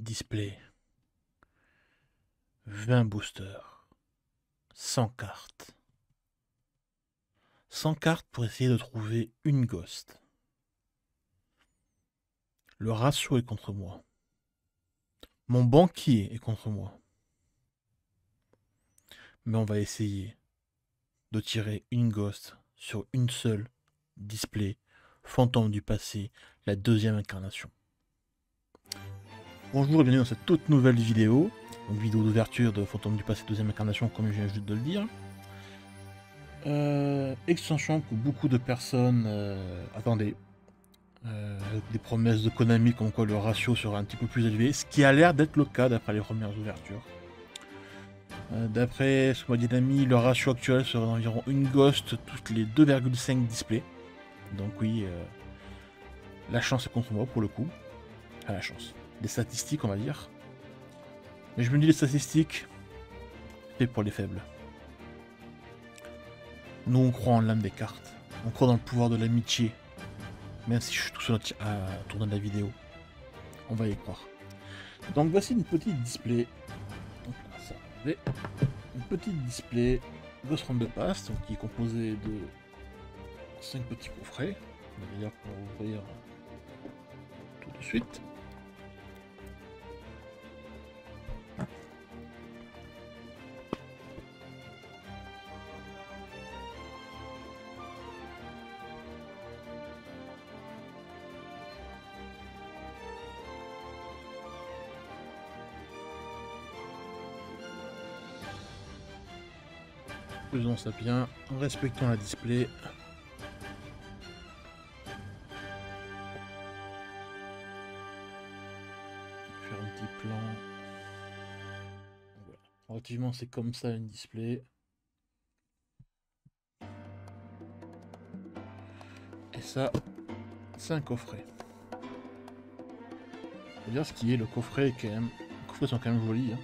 display, 20 boosters, 100 cartes. 100 cartes pour essayer de trouver une ghost. Le ratio est contre moi. Mon banquier est contre moi. Mais on va essayer de tirer une ghost sur une seule display fantôme du passé, la deuxième incarnation. Bonjour et bienvenue dans cette toute nouvelle vidéo, une vidéo d'ouverture de Fantôme du passé deuxième incarnation comme je viens juste de le dire. Extension que beaucoup de personnes attendaient, avec des promesses de Konami comme quoi le ratio sera un petit peu plus élevé, ce qui a l'air d'être le cas d'après les premières ouvertures. D'après ce m'a dit Nami, le ratio actuel serait d'environ une ghost toutes les 2,5 displays. Donc oui, la chance est contre moi pour le coup. Enfin, la chance. Les statistiques, on va dire. Mais je me dis, les statistiques, c'est pour les faibles. Nous, on croit en l'âme des cartes. On croit dans le pouvoir de l'amitié. Même si je suis tout seul à tourner la vidéo. On va y croire. Donc voici une petite display. Donc, ça, une petite display Ghost Round de Past, donc, qui est composée de 5 petits coffrets. D'ailleurs, pour ouvrir tout de suite. Faisons ça bien, en respectant la display. Faire un petit plan. Voilà. Relativement, c'est comme ça une display. Et ça, c'est un coffret. Faut dire ce qui est, le coffret est quand même. Les coffrets sont quand même jolis. Hein.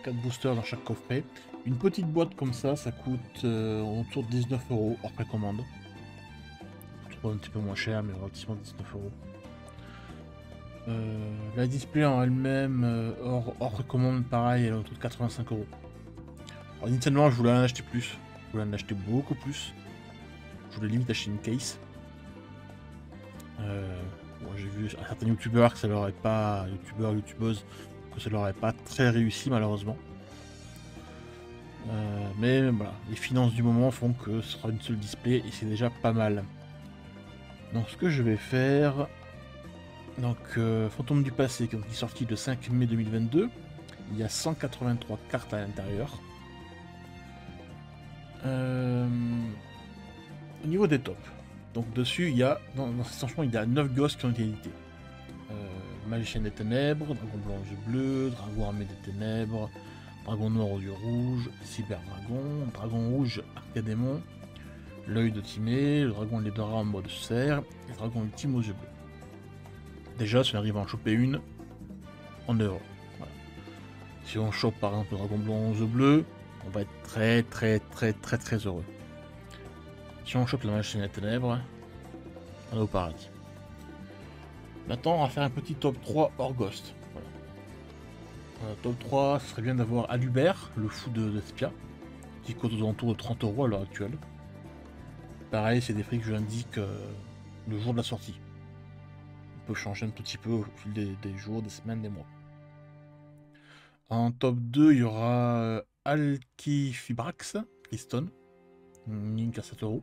4 boosters dans chaque coffret. Une petite boîte comme ça coûte autour de 19 € hors précommande. Je trouve un petit peu moins cher, mais relativement 19 €. La display en elle-même, hors précommande, pareil, elle est autour de 85 €. Alors, initialement, je voulais en acheter plus. Je voulais en acheter beaucoup plus. Je voulais limite acheter une case. Bon, j'ai vu certains youtubeurs que ça leur aurait pas. Youtubeuses, que ça leur aurait pas très réussi malheureusement. Mais voilà, les finances du moment font que ce sera une seule display et c'est déjà pas mal. Donc ce que je vais faire, donc Fantôme du passé qui est sorti le 5 mai 2022, il y a 183 cartes à l'intérieur. Au niveau des tops, donc dessus il y a, dans cette extension il y a 9 ghosts qui ont été édités. Magicien des ténèbres, dragon blanc aux yeux bleus, dragon armé des ténèbres, dragon noir aux yeux rouges, cyberdragon, dragon rouge arcadémon, l'œil de Timée, le dragon Ledora en mode cerf, et le dragon ultime aux yeux bleus. Déjà, si on arrive à en choper une, on est heureux. Voilà. Si on chope par exemple le dragon blanc aux yeux bleus, on va être très heureux. Si on chope la machine des ténèbres, on est au paradis. Maintenant, on va faire un petit top 3 hors ghost. Voilà. Top 3, ce serait bien d'avoir Alubert, le fou de Spia, qui coûte aux alentours de 30 € à l'heure actuelle. Pareil, c'est des prix que je indique le jour de la sortie. On peut changer un petit peu au fil des jours, des semaines, des mois. En top 2, il y aura Alkifibrax, Kriston, une link à 7 €.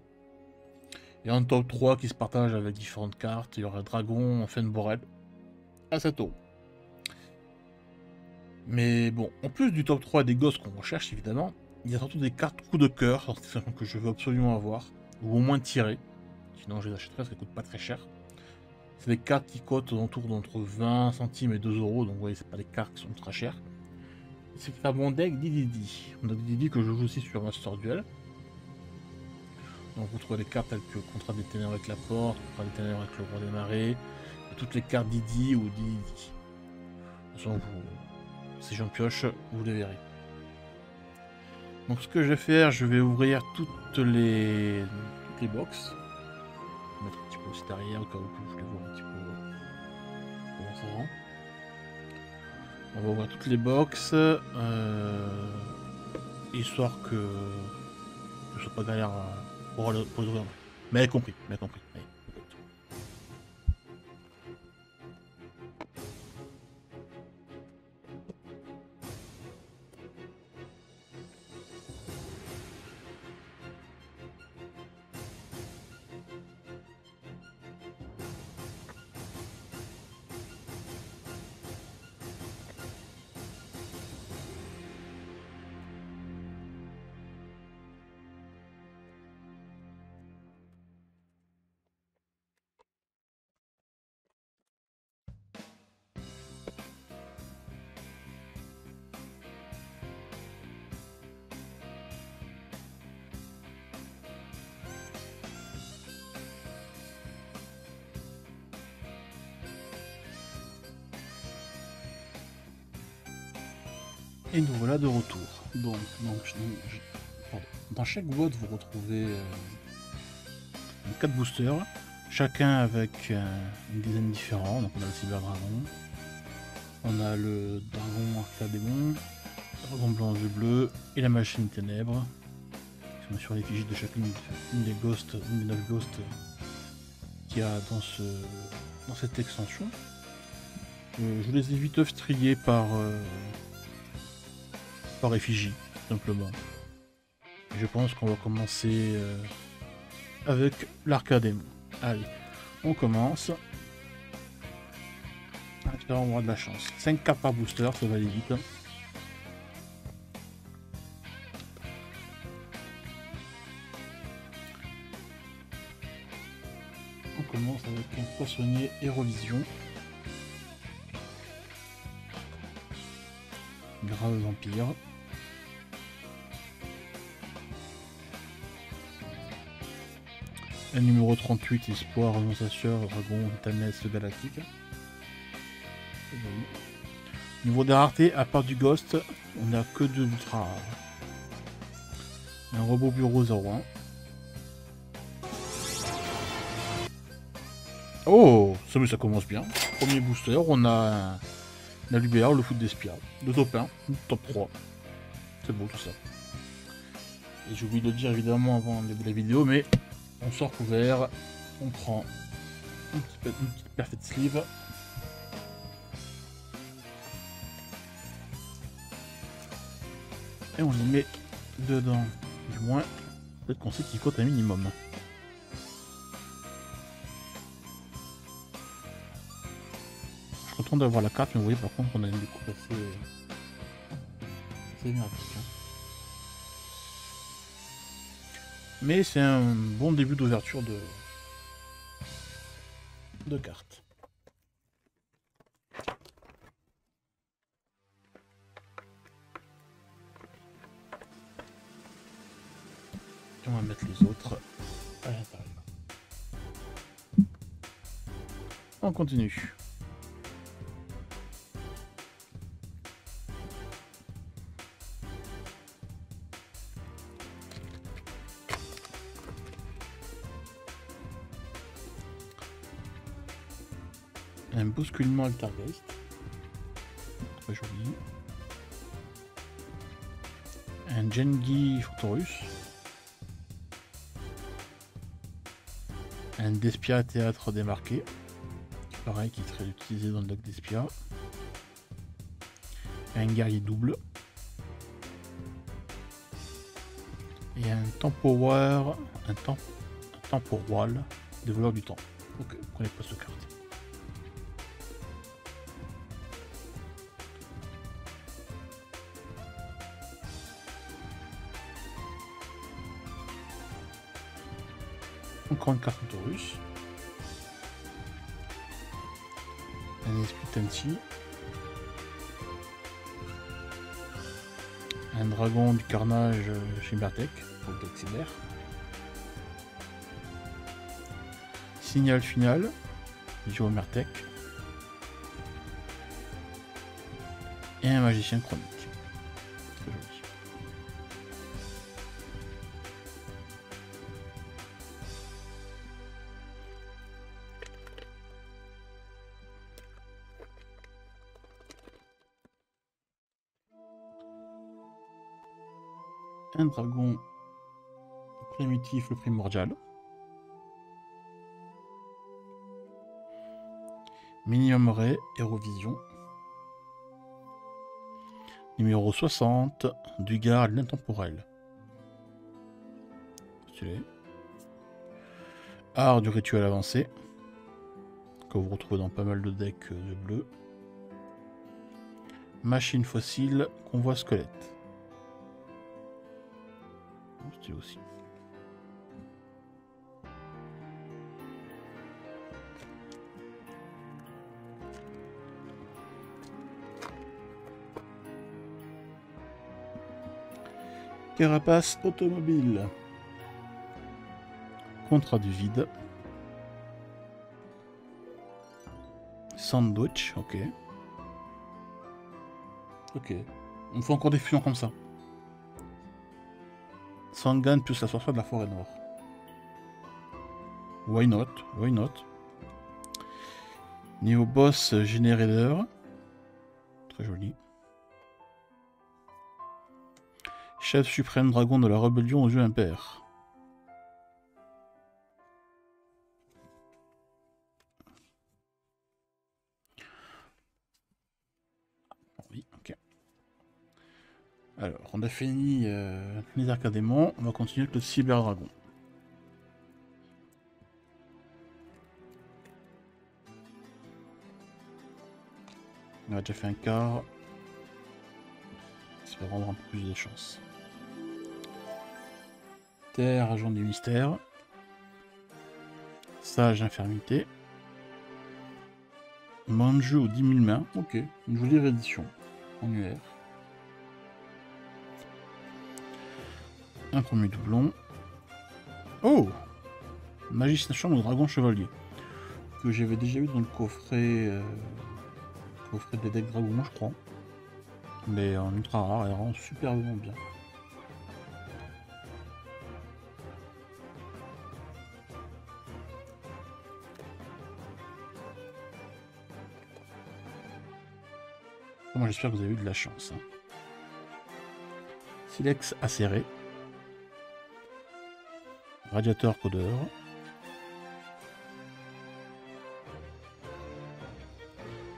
Et en top 3 qui se partage avec différentes cartes, il y aura Dragon Fenborel à 7 €. Mais bon, en plus du top 3 des gosses qu'on recherche évidemment, il y a surtout des cartes coup de cœur que je veux absolument avoir, ou au moins tirer. Sinon je les achèterai parce qu'elles coûtent pas très cher. C'est des cartes qui coûtent autour d'entre 20 centimes et 2 €, donc vous voyez, c'est pas des cartes qui sont très chères. C'est un bon deck Dididi. On a Dididi que je joue aussi sur Master Duel. Donc vous trouvez des cartes telles que Contrat des Ténèbres avec la Porte, Contrat des Ténèbres avec le Roi des Marées, et toutes les cartes Didi ou Dididi. De toute façon, si j'en pioche, vous les verrez. Donc ce que je vais faire, je vais ouvrir toutes les box. Je vais mettre un petit peu aussi derrière au cas où je les vois un petit peu comment ça rend. On va ouvrir toutes les box. Histoire que ce soit pas galère pour les ouvrir. Mais elle a compris, mais elle a compris. Allez. Et nous voilà de retour. Donc pardon. Dans chaque boîte, vous retrouvez 4 boosters, chacun avec une design différent. Donc on a le Cyber Dragon, on a le Dragon Arcadémon, le Dragon Blanc et Bleu et la Machine Ténèbres. Qui sont sur l'effigie de chacune des ghosts, une des 9 ghosts qu'il y a dans cette extension. Je les ai vite triés par effigie, tout simplement. Et je pense qu'on va commencer avec l'Arcadémon. Allez, on commence. J'espère qu'on aura de la chance. 5 cartes par booster, ça va aller vite. On commence avec un poissonnier Hérovision. Grave Vampire. Un numéro 38, Espoir, Annonciateur, Dragon, Thanes Galactique. Niveau des raretés, à part du Ghost, on n'a que 2 ultra rares. Un robot bureau 01. Oh, ça commence bien. Premier booster, on a l'UBR, le foot d'Espia. Le top 1, le top 3. C'est beau tout ça. Et j'ai oublié de le dire évidemment avant la vidéo, mais on sort couvert, on prend une petite perfect sleeve. Et on les met dedans. Du moins, peut-être qu'on sait qu'il coûte un minimum. Je suis content d'avoir la carte, mais vous voyez par contre on a une découpe assez merdique. Mais c'est un bon début d'ouverture de cartes. Et on va mettre les autres à l'intérieur. On continue. Un bousculement Altergeist. Très joli. Un Gengi Futurus. Un Despia Théâtre démarqué. Pareil, qui serait utilisé dans le deck Despia. Un guerrier double. Et un Temporal. Un Temporal, dévoleur du temps. Ok, on connaît pas cette carte. Encore une carte Taurus. Un esprit Tensi. Un dragon du carnage chez Bertec, pour le deck cyber. Signal final, Géomertech. Et un magicien chronique. Très joli. un dragon primitif, le primordial. Minimum Ray, Hérovision. Numéro 60, Dugar, l'intemporel. Stylé. Art du rituel avancé, que vous retrouvez dans pas mal de decks de bleu. Machine fossile, convoi squelette. Stylé aussi. Carapace automobile. Contrat du vide. Sandwich, ok. Ok. On fait encore des fusions comme ça. Sangan plus la sorcière de la forêt nord. Why not? Why not? Niveau boss, Générateur. Très joli. Chef suprême dragon de la rébellion aux yeux impairs. Oui, ok. Alors, on a fini les arcadémons, on va continuer avec le cyberdragon. On a déjà fait un quart. Ça va rendre un peu plus de chance. Terre, agent du mystère. Sage infirmité. Manju aux 10 000 mains. Ok, une jolie réédition en UR. Un premier doublon. Oh, Magicien chambre au dragon chevalier. Que j'avais déjà vu dans le coffret. Coffret des decks dragons, je crois. Mais en ultra rare, elle rend superbement bien. Moi j'espère que vous avez eu de la chance. Hein. Silex acéré. Radiateur codeur.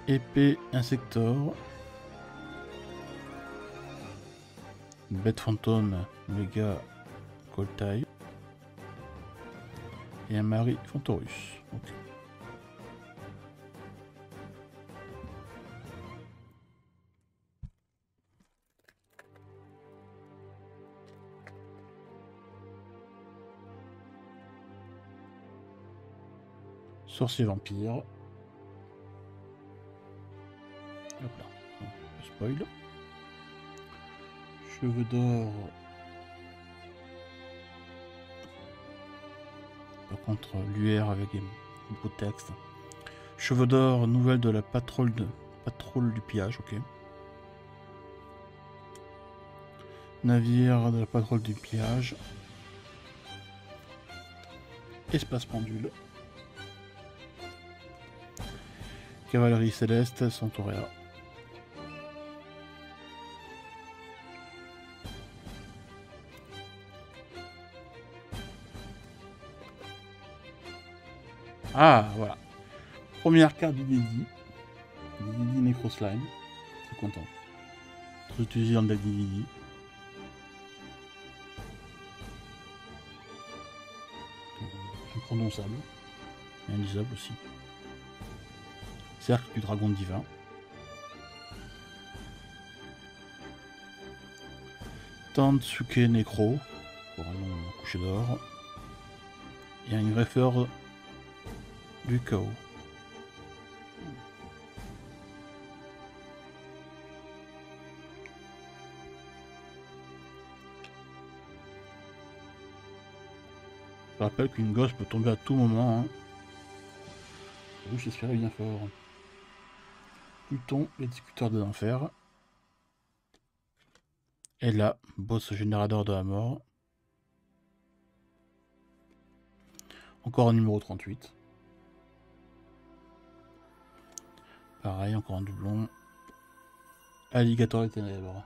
Épée insector. Bête fantôme méga coltail. Et un mari Fantorus. Okay. Sorcier vampire. Hop là. Spoil. Cheveux d'or. Par contre, l'UR avec beaucoup de texte. Cheveux d'or, nouvelle de la patrouille du pillage, ok. Navire de la patrouille du pillage. Espace pendule. Cavalerie céleste, Centaurea. Ah, voilà. Première carte du Didi. Didi Necro Slime. Très content. Très utilisé dans le deck Didi. Imprononçable. Et inlisable aussi. Cercle du dragon divin. Tantsuke Necro. Pour un nom couché d'or. Et un greffeur du chaos. Je rappelle qu'une gosse peut tomber à tout moment. Hein. J'espérais bien fort. Pluton, l'exécuteur de l'enfer. Et là, boss générateur de la mort. Encore un numéro 38. Pareil, encore un doublon. Alligator des ténèbres.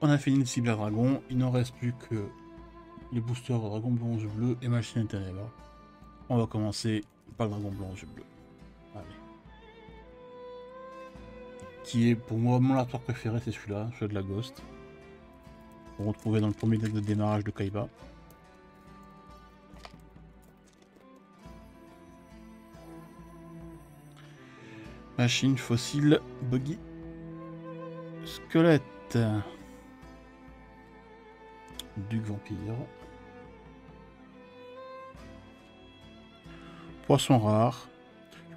On a fini le cible à dragon, il ne reste plus que les boosters dragon blanc, rouge, bleu et machine des ténèbres. On va commencer par le dragon blanc, rouge, bleu. Allez. Qui est pour moi mon artwork préféré, c'est celui-là, celui de la Ghost. On va retrouver dans le premier deck de démarrage de Kaiba. Machine, fossile, buggy, squelette, duc vampire, poisson rare.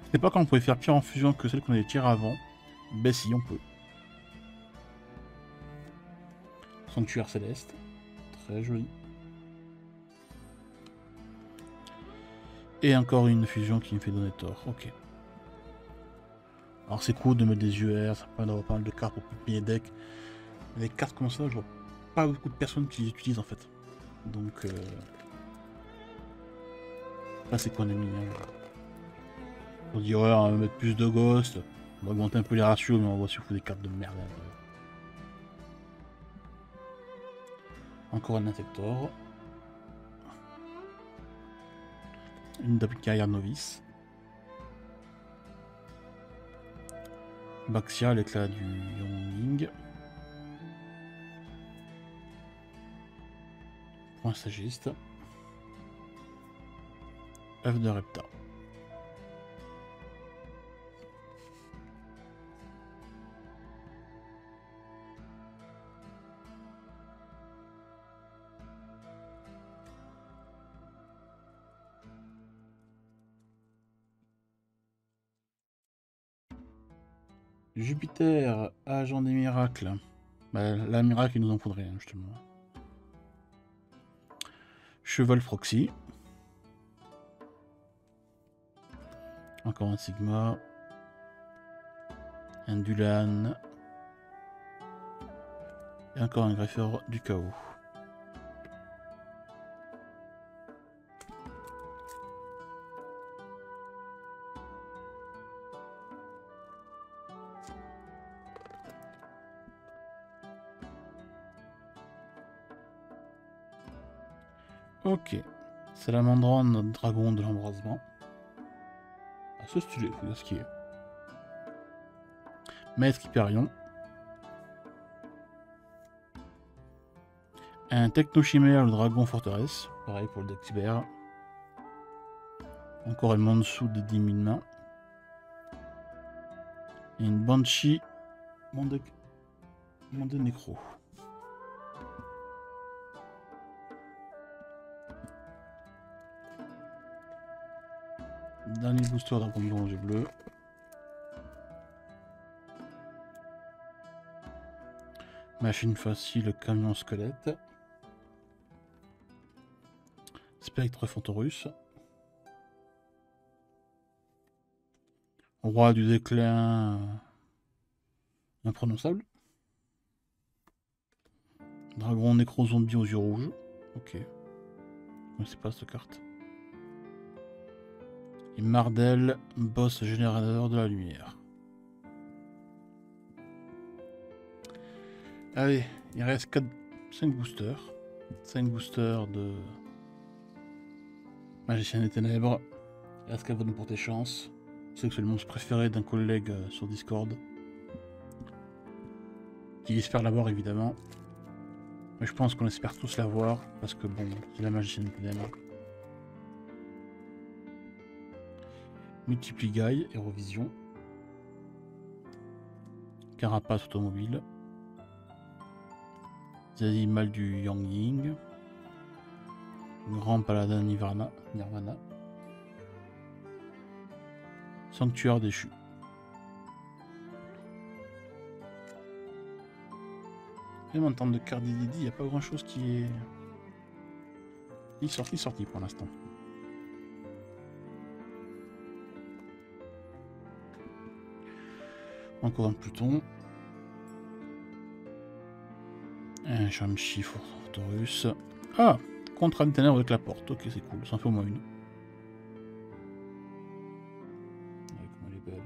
Je sais pas quand on pouvait faire pire en fusion que celle qu'on avait tirée avant. Ben si, on peut. Sanctuaire céleste, très joli. Et encore une fusion qui me fait donner tort, ok. Alors c'est cool de mettre des UR, ça permet d'avoir pas mal de cartes pour publier deck. Mais des cartes comme ça, je vois pas beaucoup de personnes qui les utilisent en fait. Donc là c'est qu'on a mis. On dit ouais, on va mettre plus de ghost, on va augmenter un peu les ratios, mais on voit surtout des cartes de merde. Encore un Insector. Une double carrière novice. Baxia, l'éclat du Yongling. Point sagiste. œuf de Repta. Jupiter, agent des miracles. Bah, la miracle, il nous en faudrait, hein, justement. Cheval Froxy. Encore un Sigma. Un Dulan. Et encore un greffeur du chaos. Ok. Salamandron, notre dragon de l'embrasement. Ah, c'est stylé, faut dire ce qui est. Maître Hyperion. Un Technochimère, le dragon forteresse. Pareil pour le deck cyber. Encore un Mansu de 10 000 mains. Et une Banshee. Monde Nécro. Dernier booster dragon blanc et bleu. Machine facile, camion squelette. Spectre Fantorus. Roi du déclin imprononçable. Dragon nécro zombie aux yeux rouges. Ok. Je ne sais pas cette carte. Et Mardel, boss générateur de la lumière. Allez, il reste 5 boosters. 5 boosters de Magicien des Ténèbres. Est-ce qu'elle va nous porter chance? Je sais que c'est le monstre préféré d'un collègue sur Discord. Qui espère l'avoir évidemment. Mais je pense qu'on espère tous l'avoir. Parce que bon, c'est la Magicienne des Ténèbres. Multipligaille, Eurovision. Carapace automobile. Zazie Mal du Yongying. Grand Paladin Nirvana. Sanctuaire déchu. Même en termes de carte d'Ididi, il n'y a pas grand chose qui est sorti pour l'instant. Encore un Pluton. Un Shamshi Fortorus. Ah, contre un ténèbre avec la porte. Ok, c'est cool, ça en fait au moins une. Ouais, comment elle est belle.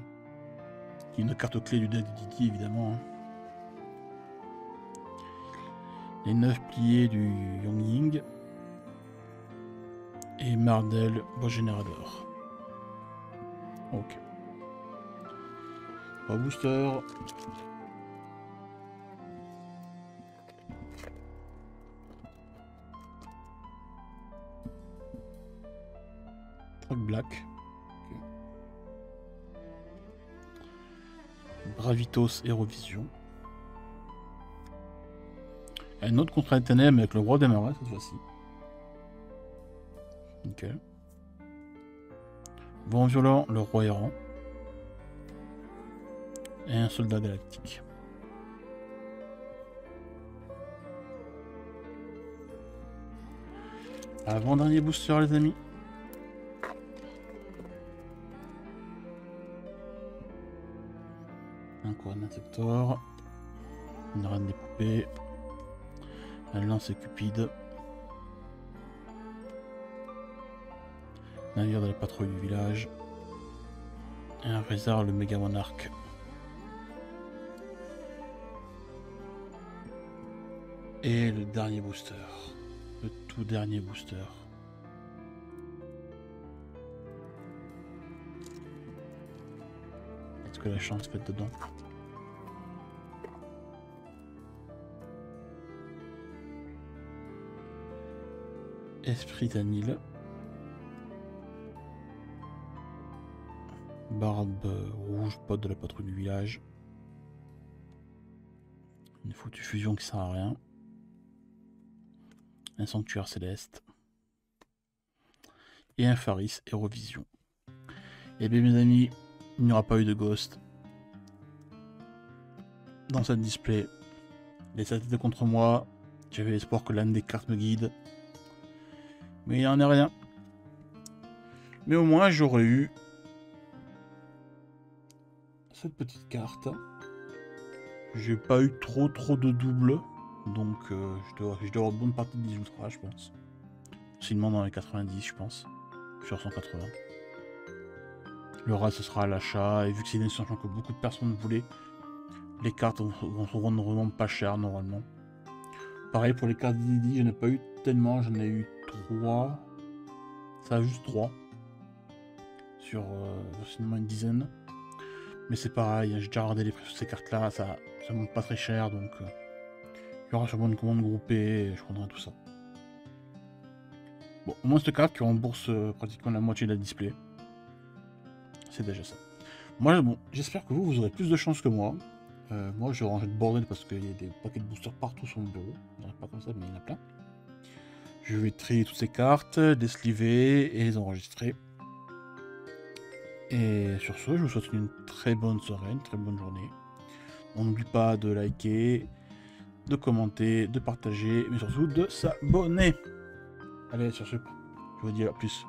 Il y a une carte clé du deck de Didi, évidemment. Hein. Les 9 pliés du Yongying. Et Mardel, Boss Générateur. Ok. 3 boosters. Truc black. Okay. Bravitos Hérovision. Un autre contrat de ténèbres avec le roi des marais cette fois-ci. Ok. Vent violent, le roi errant. Et un soldat galactique. Avant-dernier booster les amis. Un couronne insector. Une reine des poupées. Un lance cupide. Navire de la patrouille du village. Et un Rézard, le méga monarque. Et le dernier booster. Le tout dernier booster. Est-ce que la chance peut être dedans? Esprit Tanil. Barbe rouge, pote de la patrouille du village. Une foutue fusion qui sert à rien. Un sanctuaire céleste. Et un Faris Hérovision. Et bien mes amis, il n'y aura pas eu de Ghost. Dans cette display, les stats étaient contre moi. J'avais l'espoir que l'une des cartes me guide. Mais il n'y en a rien. Mais au moins j'aurais eu cette petite carte. J'ai pas eu trop de doubles. Donc je dois avoir une bonne partie de 10 ultras je pense. Sinon dans les 90 je pense. Sur 180. Le reste ce sera à l'achat. Et vu que c'est une extension que beaucoup de personnes voulaient, les cartes vont se rendre vraiment pas cher normalement. Pareil pour les cartes d'Idi, je n'ai pas eu tellement, j'en ai eu 3. Ça a juste 3. Sur facilement une dizaine. Mais c'est pareil, j'ai déjà regardé les prix sur ces cartes là, ça monte pas très cher donc il y aura sûrement une commande groupée et je prendrai tout ça. Bon, au moins cette carte qui rembourse pratiquement la moitié de la display. C'est déjà ça. Moi bon, j'espère que vous aurez plus de chance que moi. Moi je vais ranger de bordel parce qu'il y a des paquets de boosters partout sur mon bureau. Il n'y en a pas comme ça mais il y en a plein. Je vais trier toutes ces cartes, les sliver et les enregistrer. Et sur ce, je vous souhaite une très bonne soirée, une très bonne journée. On n'oublie pas de liker, de commenter, de partager, mais surtout de s'abonner. Allez, sur ce, je vous dis à plus.